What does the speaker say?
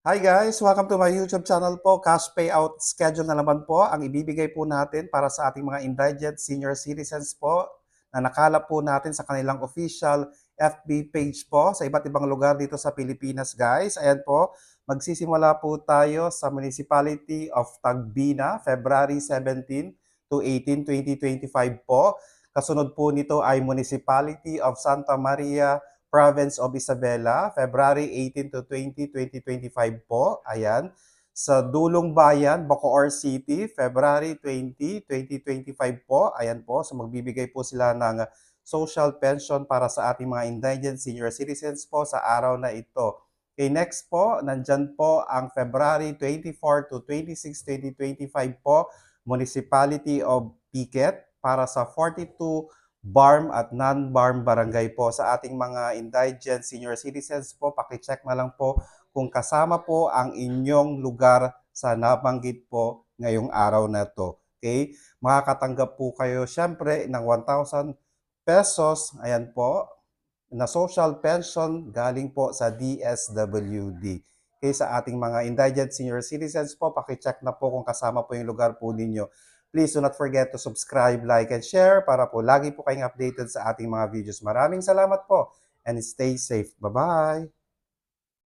Hi guys! Welcome to my YouTube channel po. Cash payout schedule na naman po ang ibibigay po natin para sa ating mga indigent senior citizens po na nakalap po natin sa kanilang official FB page po sa iba't ibang lugar dito sa Pilipinas guys. Ayan po, magsisimula po tayo sa Municipality of Tagbina, February 17 to 18, 2025 po. Kasunod po nito ay Municipality of Santa Maria, Province of Isabela, February 18 to 20, 2025 po. Ayan. Sa Dulong Bayan, Bacoor City, February 20, 2025 po. Ayan po. So magbibigay po sila ng social pension para sa ating mga indigent senior citizens po sa araw na ito. Okay, next po, nandyan po ang February 24 to 26, 2025 po, Municipality of Piquet para sa 42 BARM at non-BARM barangay po. Sa ating mga indigent senior citizens po, pakicheck na lang po kung kasama po ang inyong lugar sa nabanggit po ngayong araw na to. Okay? Makakatanggap po kayo syempre ng 1,000 pesos, ayan po, na social pension galing po sa DSWD. Okay, sa ating mga indigent senior citizens po, pakicheck na po kung kasama po yung lugar po ninyo. Please do not forget to subscribe, like, and share para po lagi po kayong updated sa ating mga videos. Maraming salamat po and stay safe. Bye-bye!